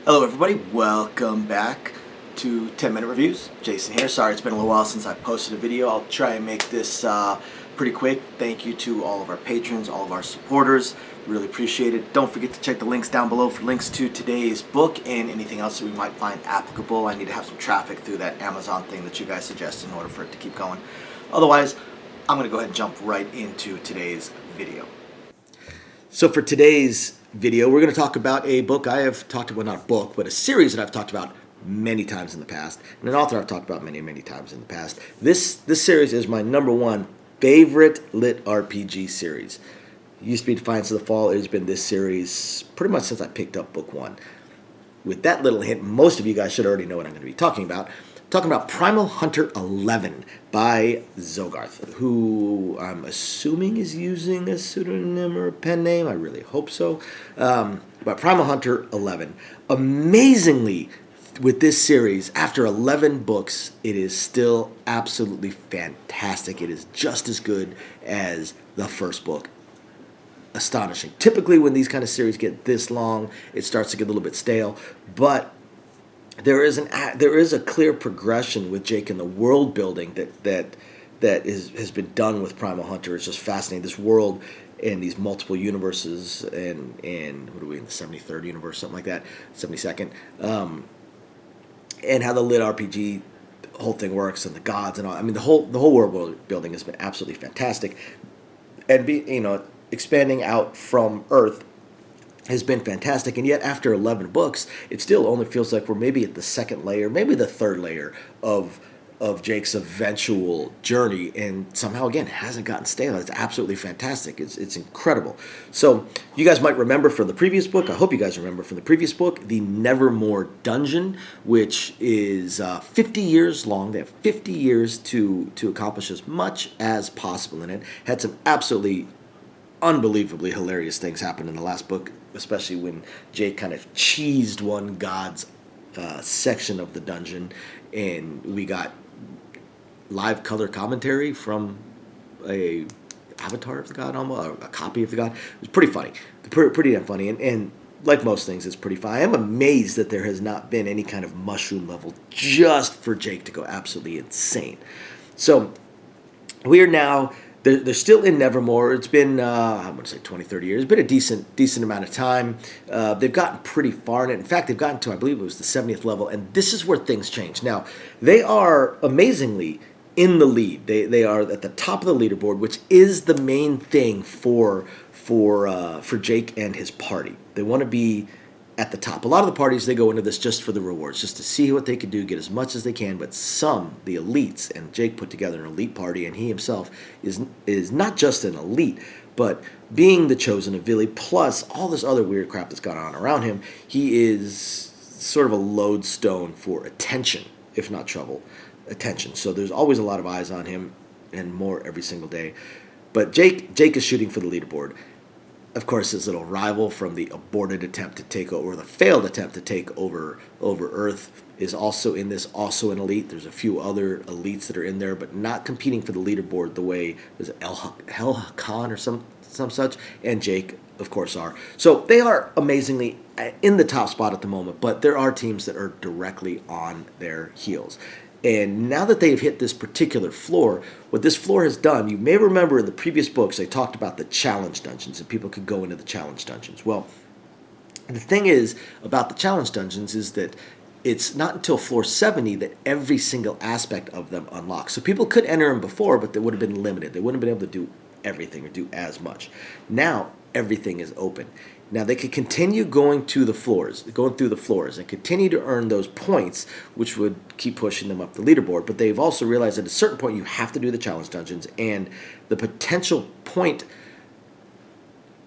Hello everybody, welcome back to 10 Minute Reviews. Jason here. Sorry it's been a little while since I posted a video. I'll try and make this pretty quick. Thank you to all of our patrons, all of our supporters. Really appreciate it. Don't forget to check the links down below for links to today's book and anything else that we might find applicable. I need to have some traffic through that Amazon thing that you guys suggest in order for it to keep going. Otherwise, I'm going to go ahead and jump right into today's video. So for today's video, we're going to talk about a book I have talked about, not a book, but a series that I've talked about many times in the past, and an author I've talked about many, many times in the past. This series is my number one favorite lit RPG series. It used to be Defiance of the Fall. It has been this series pretty much since I picked up book one. With that little hint, most of you guys should already know what I'm going to be talking about. Talking about Primal Hunter 11 by Zogarth, who I'm assuming is using a pseudonym or a pen name. I really hope so. But Primal Hunter 11. Amazingly, with this series, after 11 books, it is still absolutely fantastic. It is just as good as the first book. Astonishing. Typically, when these kind of series get this long, it starts to get a little bit stale, but there is a clear progression with Jake in the world building that has been done with Primal Hunter. It's just fascinating. This world and these multiple universes and what are we in the 73rd universe, something like that, 72nd, and how the lit RPG whole thing works and the gods and all. I mean, the whole world building has been absolutely fantastic, and expanding out from Earth has been fantastic, and yet after 11 books, it still only feels like we're maybe at the second layer, maybe the third layer of Jake's eventual journey, and somehow, again, hasn't gotten stale. It's absolutely fantastic. It's incredible. So you guys might remember from the previous book, I hope you guys remember from the previous book, the Nevermore dungeon, which is 50 years long. They have 50 years to accomplish as much as possible in it. Had some absolutely unbelievably hilarious things happen in the last book, especially when Jake kind of cheesed one god's section of the dungeon, and we got live color commentary from a avatar of the god, almost a copy of the god. It was pretty funny, pretty damn funny, and like most things, it's pretty fun. I am amazed that there has not been any kind of mushroom level just for Jake to go absolutely insane. So we are now. They're still in Nevermore. It's been, I'm going to say 20, 30 years. It's been a decent amount of time. They've gotten pretty far in it. In fact, they've gotten to, I believe it was the 70th level, and this is where things change. Now, they are amazingly in the lead. They are at the top of the leaderboard, which is the main thing for Jake and his party. They want to be at the top. A lot of the parties, they go into this just for the rewards, just to see what they can do, get as much as they can, but some, the elites, and Jake put together an elite party, and he himself is not just an elite, but being the chosen of Vili, plus all this other weird crap that's gone on around him, he is sort of a lodestone for attention, if not trouble, attention. So there's always a lot of eyes on him, and more every single day. But Jake is shooting for the leaderboard. Of course, his little rival from the aborted attempt to take over, or the failed attempt to take over Earth, is also in this, also an elite. There's a few other elites that are in there, but not competing for the leaderboard the way there's El Khan or some such, and Jake, of course, are. So they are amazingly in the top spot at the moment, but there are teams that are directly on their heels. And now that they've hit this particular floor, what this floor has done, you may remember in the previous books, they talked about the challenge dungeons, and people could go into the challenge dungeons. Well, the thing is about the challenge dungeons is that it's not until floor 70 that every single aspect of them unlocks. So people could enter them before, but they would have been limited. They wouldn't have been able to do everything or do as much. Now, everything is open. Now they could continue going through the floors, and continue to earn those points, which would keep pushing them up the leaderboard. But they've also realized at a certain point you have to do the challenge dungeons, and the potential point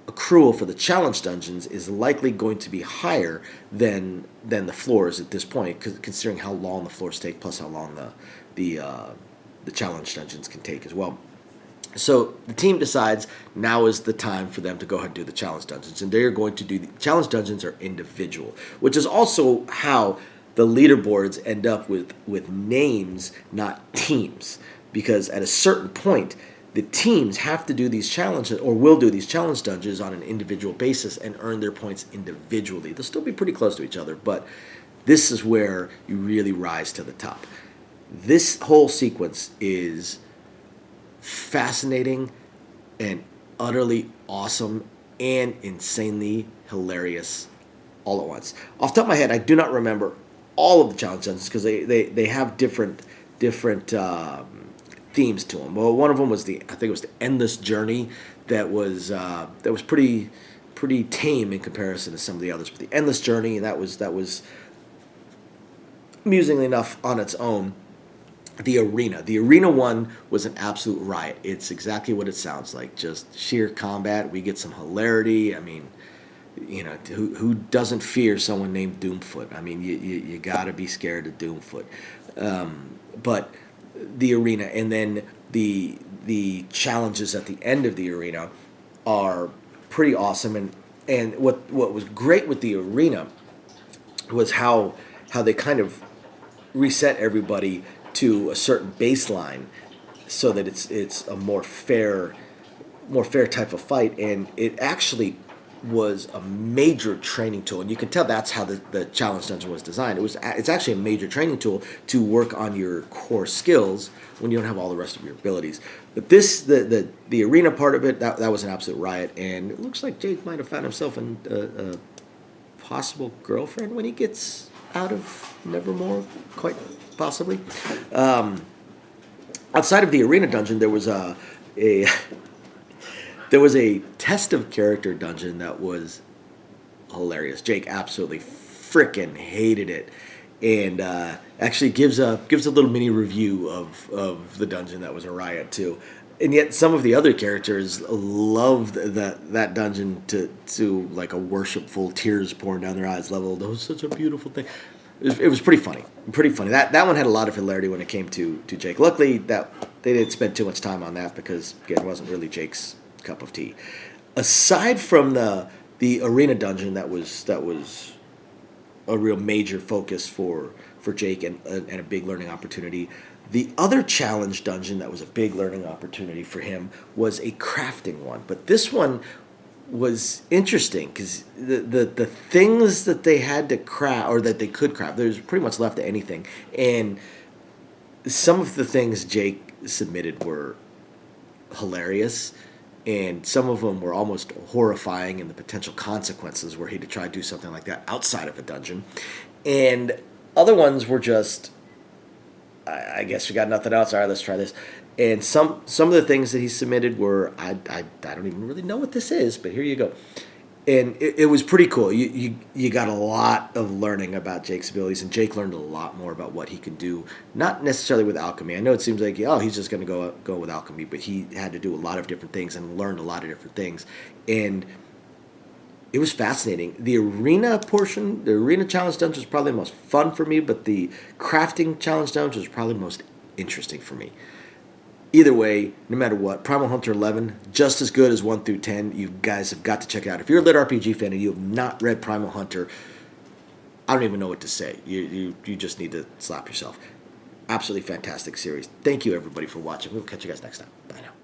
accrual for the challenge dungeons is likely going to be higher than the floors at this point, considering how long the floors take, plus how long the challenge dungeons can take as well. So the team decides now is the time for them to go ahead and do the challenge dungeons. And they're going to do the challenge dungeons are individual, which is also how the leaderboards end up with names, not teams. Because at a certain point, the teams have to do these challenges, or will do these challenge dungeons on an individual basis and earn their points individually. They'll still be pretty close to each other, but this is where you really rise to the top. This whole sequence is fascinating and utterly awesome and insanely hilarious all at once. Off the top of my head, I do not remember all of the challenge dungeons because they have different themes to them. Well, one of them was I think it was the endless journey that was pretty tame in comparison to some of the others. But the endless journey, that was amusingly enough on its own. The arena one was an absolute riot. It's exactly what it sounds like, just sheer combat. We get some hilarity. I mean, who doesn't fear someone named Doomfoot? I mean, you got to be scared of Doomfoot. But the arena, and then the challenges at the end of the arena are pretty awesome. And what was great with the arena was how they kind of reset everybody to a certain baseline, so that it's a more fair type of fight, and it actually was a major training tool, and you can tell that's how the challenge dungeon was designed. It's actually a major training tool to work on your core skills when you don't have all the rest of your abilities. But the arena part of it, that was an absolute riot, and it looks like Jake might have found himself a possible girlfriend when he gets out of Nevermore, quite possibly. Outside of the arena dungeon, there was a test of character dungeon that was hilarious. Jake absolutely freaking hated it, and actually gives a little mini review of the dungeon that was a riot too. And yet some of the other characters loved that dungeon to like a worshipful, tears pouring down their eyes level. That was such a beautiful thing. It was pretty funny. That one had a lot of hilarity when it came to Jake. Luckily, that they didn't spend too much time on that because, again, it wasn't really Jake's cup of tea. Aside from the arena dungeon, that was a real major focus for Jake and a big learning opportunity. The other challenge dungeon that was a big learning opportunity for him was a crafting one. But this one was interesting because the things that they had to craft, or that they could craft, there's pretty much left to anything. And some of the things Jake submitted were hilarious, and some of them were almost horrifying in the potential consequences were he to try to do something like that outside of a dungeon. And other ones were just, I guess we got nothing else. All right, let's try this. And some of the things that he submitted were, I don't even really know what this is, but here you go. And it was pretty cool. You got a lot of learning about Jake's abilities, and Jake learned a lot more about what he could do, not necessarily with alchemy. I know it seems like, he's just going to go with alchemy, but he had to do a lot of different things and learned a lot of different things. And it was fascinating. The arena portion, the arena challenge dungeon was probably the most fun for me, but the crafting challenge dungeon was probably the most interesting for me. Either way, no matter what, Primal Hunter 11, just as good as 1 through 10. You guys have got to check it out. If you're a lit RPG fan and you have not read Primal Hunter, I don't even know what to say. You just need to slap yourself. Absolutely fantastic series. Thank you, everybody, for watching. We'll catch you guys next time. Bye now.